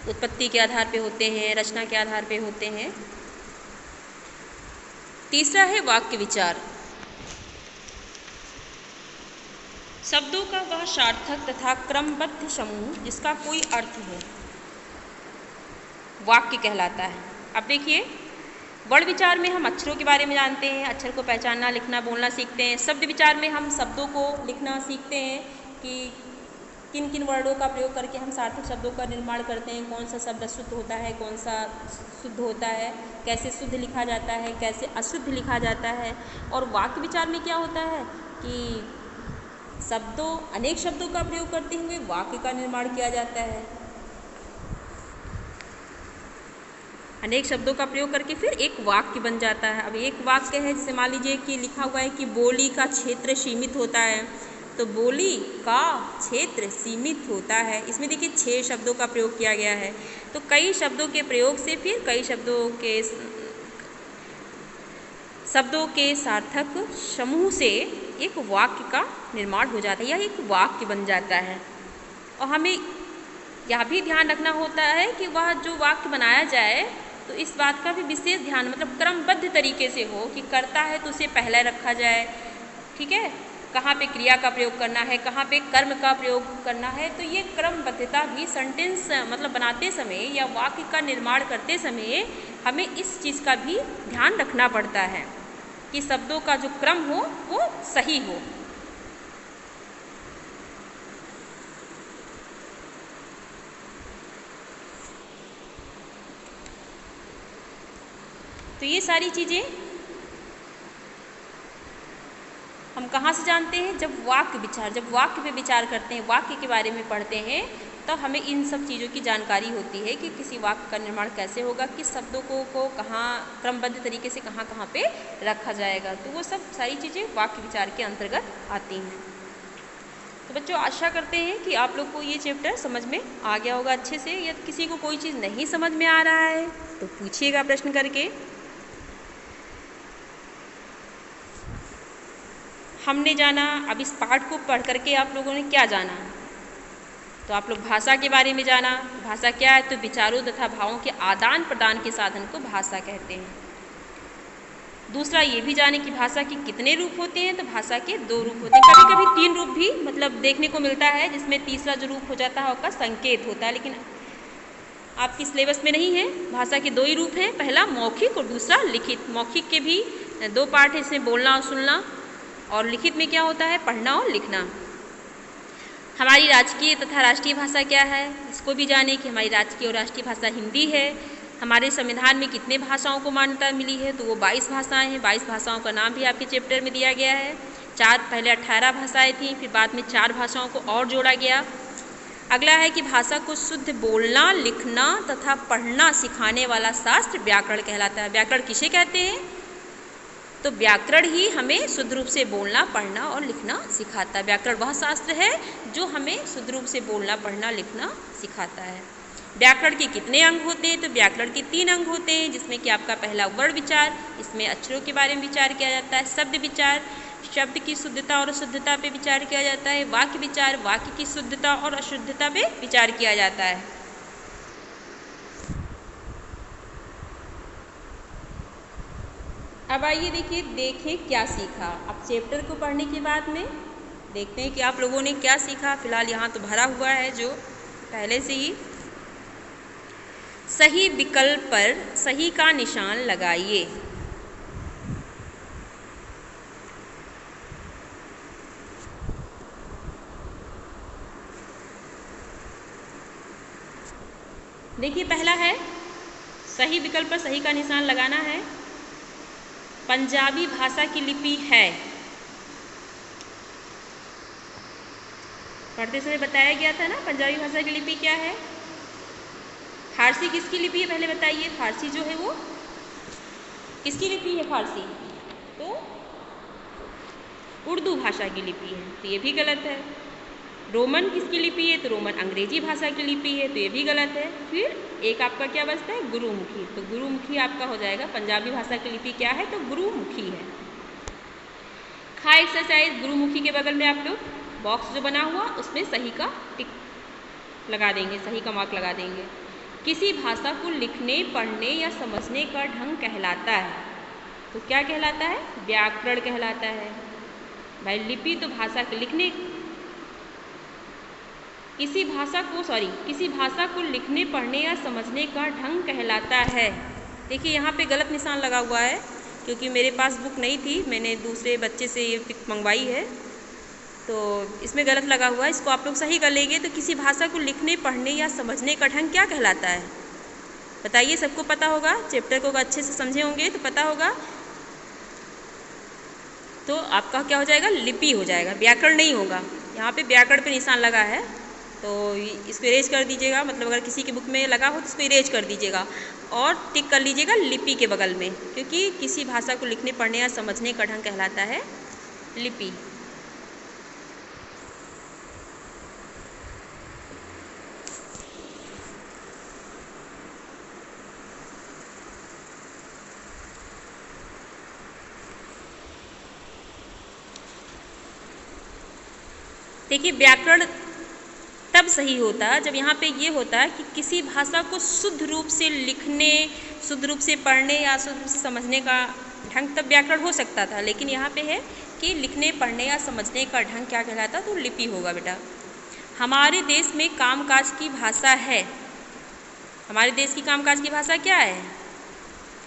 उत्पत्ति के आधार पे होते हैं, रचना के आधार पे होते हैं। तीसरा है वाक्य विचार। शब्दों का वह सार्थक तथा क्रमबद्ध समूह जिसका कोई अर्थ हो, वाक्य कहलाता है। अब देखिए, वर्ण विचार में हम अक्षरों के बारे में जानते हैं, अक्षर को पहचानना, लिखना, बोलना सीखते हैं। शब्द विचार में हम शब्दों को लिखना सीखते हैं कि किन किन वर्णों का प्रयोग करके हम सार्थक शब्दों का निर्माण करते हैं, कौन सा शब्द शुद्ध होता है, कौन सा शुद्ध होता है, कैसे शुद्ध लिखा जाता है, कैसे अशुद्ध लिखा जाता है। और वाक्य विचार में क्या होता है कि अनेक शब्दों का प्रयोग करते हुए वाक्य का निर्माण किया जाता है। अनेक शब्दों का प्रयोग करके फिर एक वाक्य बन जाता है। अब एक वाक्य है, जैसे मान लीजिए कि लिखा हुआ है कि बोली का क्षेत्र सीमित होता है, तो बोली का क्षेत्र सीमित होता है। इसमें देखिए 6 शब्दों का प्रयोग किया गया है। तो कई शब्दों के प्रयोग से फिर कई शब्दों के सार्थक समूह से एक वाक्य का निर्माण हो जाता है या एक वाक्य बन जाता है। और हमें यह भी ध्यान रखना होता है कि वह जो वाक्य बनाया जाए तो इस बात का भी विशेष ध्यान, मतलब क्रमबद्ध तरीके से हो कि करता है तो उसे पहले रखा जाए। ठीक है। कहाँ पे क्रिया का प्रयोग करना है, कहाँ पे कर्म का प्रयोग करना है। तो ये क्रमबद्धता भी सेंटेंस मतलब बनाते समय या वाक्य का निर्माण करते समय हमें इस चीज़ का भी ध्यान रखना पड़ता है कि शब्दों का जो क्रम हो वो सही हो। तो ये सारी चीज़ें हम कहाँ से जानते हैं, जब वाक्य पे विचार करते हैं, वाक्य के बारे में पढ़ते हैं, तो हमें इन सब चीज़ों की जानकारी होती है कि किसी वाक्य का निर्माण कैसे होगा, किस शब्दों को कहाँ क्रमबद्ध तरीके से कहाँ कहाँ पे रखा जाएगा। तो वो सब सारी चीज़ें वाक्य विचार के अंतर्गत आती हैं। तो बच्चों, आशा करते हैं कि आप लोग को ये चैप्टर समझ में आ गया होगा अच्छे से। या किसी को कोई चीज़ नहीं समझ में आ रहा है तो पूछिएगा प्रश्न करके। हमने जाना, अब इस पाठ को पढ़ करके आप लोगों ने क्या जाना, तो आप लोग भाषा के बारे में जाना। भाषा क्या है, तो विचारों तथा भावों के आदान प्रदान के साधन को भाषा कहते हैं। दूसरा ये भी जाने कि भाषा के कितने रूप होते हैं, तो भाषा के 2 रूप होते हैं। कभी कभी 3 रूप भी मतलब देखने को मिलता है, जिसमें तीसरा जो रूप हो जाता है उसका संकेत होता है, लेकिन आपकी सिलेबस में नहीं है। भाषा के 2 ही रूप हैं, पहला मौखिक और दूसरा लिखित। मौखिक के भी 2 पार्ट हैं, इसमें बोलना और सुनना, और लिखित में क्या होता है, पढ़ना और लिखना। हमारी राजकीय तथा राष्ट्रीय भाषा क्या है, इसको भी जाने कि हमारी राजकीय और राष्ट्रीय भाषा हिंदी है। हमारे संविधान में कितने भाषाओं को मान्यता मिली है, तो वो 22 भाषाएं हैं। 22 भाषाओं का नाम भी आपके चैप्टर में दिया गया है। पहले 18 भाषाएं थीं, फिर बाद में 4 भाषाओं को और जोड़ा गया। अगला है कि भाषा को शुद्ध बोलना, लिखना तथा पढ़ना सिखाने वाला शास्त्र व्याकरण कहलाता है। व्याकरण किसे कहते हैं, तो व्याकरण ही हमें शुद्ध रूप से बोलना, पढ़ना और लिखना सिखाता है। व्याकरण वह शास्त्र है जो हमें शुद्ध रूप से बोलना, पढ़ना, लिखना सिखाता है। व्याकरण के कितने अंग होते हैं, तो व्याकरण के 3 अंग होते हैं, जिसमें कि आपका पहला वर्ण विचार, इसमें अक्षरों के बारे में विचार किया जाता है। शब्द विचार, शब्द की शुद्धता और अशुद्धता पे विचार किया जाता है। वाक्य विचार, वाक्य की शुद्धता और अशुद्धता पे विचार किया जाता है। अब आइए देखिए, देखें क्या सीखा। अब चैप्टर को पढ़ने के बाद में देखते हैं कि आप लोगों ने क्या सीखा। फिलहाल यहाँ तो भरा हुआ है जो पहले से ही। सही विकल्प पर सही का निशान लगाइए। देखिए पहला है, सही विकल्प पर सही का निशान लगाना है। पंजाबी भाषा की लिपि है। पढ़ते समय बताया गया था ना पंजाबी भाषा की लिपि क्या है। फारसी किसकी लिपि है पहले बताइए। फारसी जो है वो किसकी लिपि है फारसी? तो उर्दू भाषा की लिपि है, तो ये भी गलत है। रोमन किसकी लिपि है? तो रोमन अंग्रेजी भाषा की लिपि है, तो ये भी गलत है। फिर एक आपका क्या बचता है? गुरुमुखी। तो गुरुमुखी आपका हो जाएगा। पंजाबी भाषा की लिपि क्या है? तो गुरुमुखी है। खा एक्सरसाइज, गुरुमुखी के बगल में आप लोग बॉक्स जो बना हुआ उसमें सही का टिक लगा देंगे, सही का मार्क लगा देंगे। किसी भाषा को लिखने, पढ़ने या समझने का ढंग कहलाता है। तो क्या कहलाता है? व्याकरण कहलाता है। भाई लिपि तो भाषा के लिखने, किसी भाषा को लिखने, पढ़ने या समझने का ढंग कहलाता है। देखिए यहाँ पे गलत निशान लगा हुआ है क्योंकि मेरे पास बुक नहीं थी, मैंने दूसरे बच्चे से ये पिक मंगवाई है, तो इसमें गलत लगा हुआ है। इसको आप लोग सही कर लेंगे। तो किसी भाषा को लिखने, पढ़ने या समझने का ढंग क्या कहलाता है? बताइए, सबको पता होगा। चैप्टर को अच्छे से समझे होंगे तो पता होगा। तो आपका क्या हो जाएगा? लिपि हो जाएगा, व्याकरण नहीं होगा। यहाँ पे व्याकरण पे निशान लगा है तो इसको इरेज कर दीजिएगा। मतलब अगर किसी की बुक में लगा हो तो इसको इरेज कर दीजिएगा और टिक कर लीजिएगा लिपि के बगल में, क्योंकि किसी भाषा को लिखने, पढ़ने या समझने का ढंग कहलाता है लिपि। देखिए व्याकरण तब सही होता है जब यहाँ पे ये होता है कि किसी भाषा को शुद्ध रूप से लिखने, शुद्ध रूप से पढ़ने या शुद्ध रूप से समझने का ढंग, तब व्याकरण हो सकता था। लेकिन यहाँ पे है कि लिखने, पढ़ने या समझने का ढंग क्या कहलाता? तो लिपि होगा बेटा। हमारे देश में कामकाज की भाषा है। हमारे देश की कामकाज की भाषा क्या है?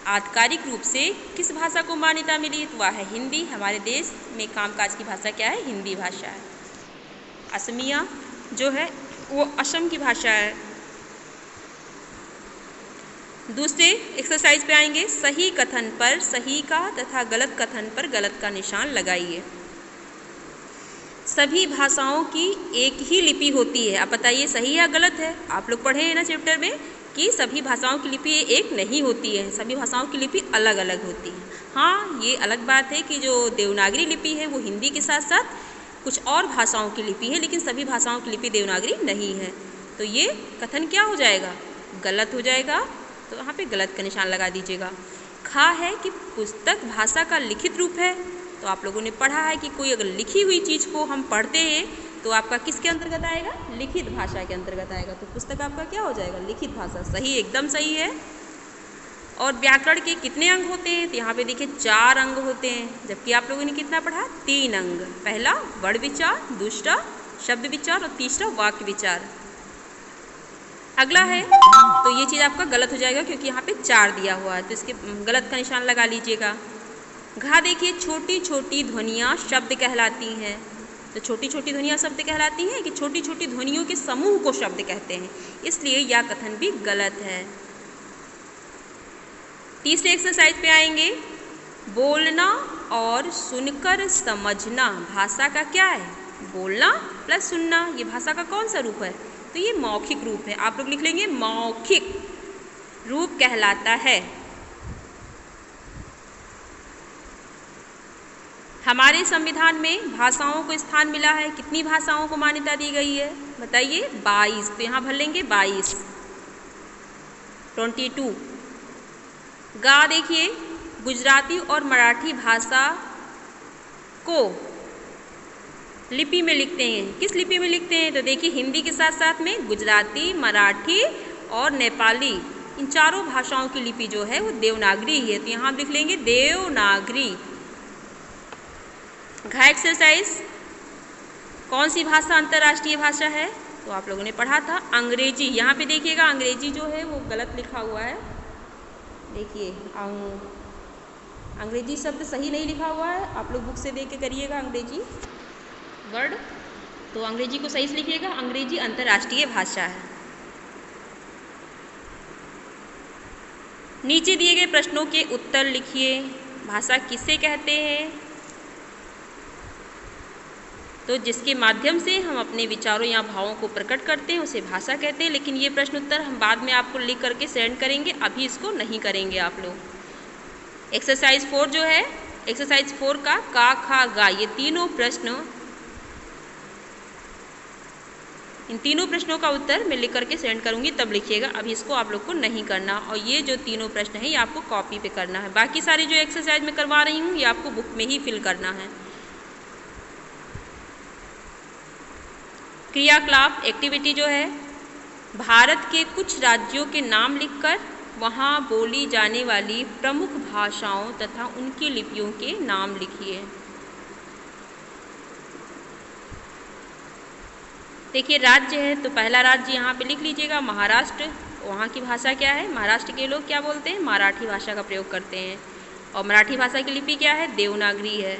आधिकारिक रूप से किस भाषा को मान्यता मिली? तो वह है हिंदी। हमारे देश में कामकाज की भाषा क्या है? हिंदी भाषा है। असमिया जो है वो असम की भाषा है। दूसरे एक्सरसाइज पे आएंगे। सही कथन पर सही का तथा गलत कथन पर गलत का निशान लगाइए। सभी भाषाओं की एक ही लिपि होती है। आप बताइए सही या गलत है? आप लोग पढ़े हैं ना चैप्टर में कि सभी भाषाओं की लिपि एक नहीं होती है, सभी भाषाओं की लिपि अलग अलग होती है। हाँ, ये अलग बात है कि जो देवनागरी लिपि है वो हिंदी के साथ साथ कुछ और भाषाओं की लिपि है, लेकिन सभी भाषाओं की लिपि देवनागरी नहीं है। तो ये कथन क्या हो जाएगा? गलत हो जाएगा। तो यहाँ पे गलत का निशान लगा दीजिएगा। खा है कि पुस्तक भाषा का लिखित रूप है। तो आप लोगों ने पढ़ा है कि कोई अगर लिखी हुई चीज़ को हम पढ़ते हैं तो आपका किसके अंतर्गत आएगा? लिखित भाषा के अंतर्गत आएगा। तो पुस्तक आपका क्या हो जाएगा? लिखित भाषा। सही, एकदम सही है। और व्याकरण के कितने अंग होते हैं? तो यहाँ पे देखिए 4 अंग होते हैं, जबकि आप लोगों ने कितना पढ़ा? 3 अंग। पहला वर्ण विचार, दूसरा शब्द विचार और तीसरा वाक्य विचार। अगला है तो ये चीज़ आपका गलत हो जाएगा क्योंकि यहाँ पे 4 दिया हुआ है, तो इसके गलत का निशान लगा लीजिएगा। घा देखिए, छोटी छोटी ध्वनियाँ शब्द कहलाती हैं। तो छोटी छोटी ध्वनियाँ शब्द कहलाती हैं कि छोटी छोटी ध्वनियों के समूह को शब्द कहते हैं, इसलिए यह कथन भी गलत है। तीसरे एक्सरसाइज पे आएंगे। बोलना और सुनकर समझना भाषा का क्या है? बोलना प्लस सुनना, ये भाषा का कौन सा रूप है? तो ये मौखिक रूप है। आप लोग लिख लेंगे मौखिक रूप कहलाता है। हमारे संविधान में भाषाओं को स्थान मिला है। कितनी भाषाओं को मान्यता दी गई है? बताइए। 22। तो यहाँ भर लेंगे 22, 22। गा देखिए, गुजराती और मराठी भाषा को लिपि में लिखते हैं। किस लिपि में लिखते हैं? तो देखिए हिंदी के साथ साथ में गुजराती, मराठी और नेपाली, इन चारों भाषाओं की लिपि जो है वो देवनागरी ही है। तो यहाँ लिख लेंगे देवनागरी। घ एक्सरसाइज, कौन सी भाषा अंतर्राष्ट्रीय भाषा है? तो आप लोगों ने पढ़ा था अंग्रेजी। यहाँ पे देखिएगा अंग्रेजी जो है वो गलत लिखा हुआ है। देखिए अंग्रेजी शब्द सही नहीं लिखा हुआ है। आप लोग बुक से देख के करिएगा अंग्रेजी वर्ड, तो अंग्रेजी को सही से लिखिएगा। अंग्रेजी अंतर्राष्ट्रीय भाषा है। नीचे दिए गए प्रश्नों के उत्तर लिखिए। भाषा किसे कहते हैं? तो जिसके माध्यम से हम अपने विचारों या भावों को प्रकट करते हैं उसे भाषा कहते हैं। लेकिन ये प्रश्न उत्तर हम बाद में आपको लिख करके सेंड करेंगे, अभी इसको नहीं करेंगे आप लोग। एक्सरसाइज 4 जो है, एक्सरसाइज 4 का का, खा, गा, ये तीनों प्रश्न, इन तीनों प्रश्नों का उत्तर मैं लिख करके सेंड करूंगी, तब लिखिएगा। अभी इसको आप लोग को नहीं करना। और ये जो तीनों प्रश्न हैं ये आपको कॉपी पे करना है। बाकी सारी जो एक्सरसाइज मैं करवा रही हूँ ये आपको बुक में ही फिल करना है। क्रियाकलाप एक्टिविटी जो है, भारत के कुछ राज्यों के नाम लिखकर वहाँ बोली जाने वाली प्रमुख भाषाओं तथा उनकी लिपियों के नाम लिखिए। देखिए राज्य है तो पहला राज्य यहाँ पे लिख लीजिएगा महाराष्ट्र। वहाँ की भाषा क्या है? महाराष्ट्र के लोग क्या बोलते हैं? मराठी भाषा का प्रयोग करते हैं। और मराठी भाषा की लिपि क्या है? देवनागरी है।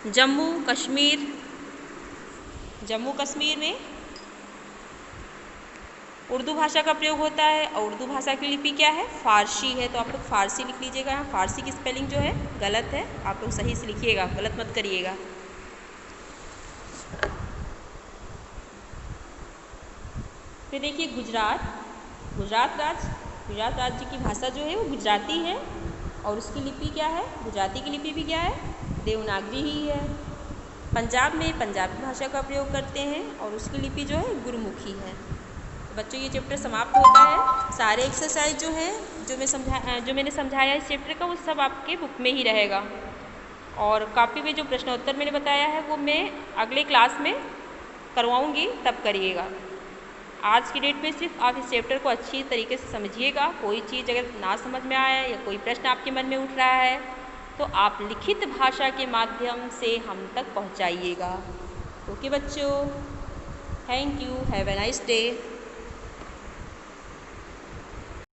जम्मू कश्मीर, जम्मू कश्मीर में उर्दू भाषा का प्रयोग होता है और उर्दू भाषा की लिपि क्या है? फारसी है। तो आप लोग फारसी लिख लीजिएगा। यहाँ फारसी की स्पेलिंग जो है गलत है, आप लोग सही से लिखिएगा, गलत मत करिएगा। फिर देखिए गुजरात, गुजरात राज्य की भाषा जो है वो गुजराती है और उसकी लिपि क्या है? गुजराती की लिपि भी क्या है? देवनागरी ही है। पंजाब में पंजाबी भाषा का प्रयोग करते हैं और उसकी लिपि जो है गुरमुखी है। तो बच्चों ये चैप्टर समाप्त होता है। सारे एक्सरसाइज जो है जो मैंने समझाया इस चैप्टर का, वो सब आपके बुक में ही रहेगा। और कॉपी में जो प्रश्नोत्तर मैंने बताया है वो मैं अगले क्लास में करवाऊँगी, तब करिएगा। आज की डेट में सिर्फ आप इस चैप्टर को अच्छी तरीके से समझिएगा। कोई चीज़ अगर ना समझ में आए या कोई प्रश्न आपके मन में उठ रहा है तो आप लिखित भाषा के माध्यम से हम तक पहुंचाइएगा। ओके बच्चों, thank you, have a nice day.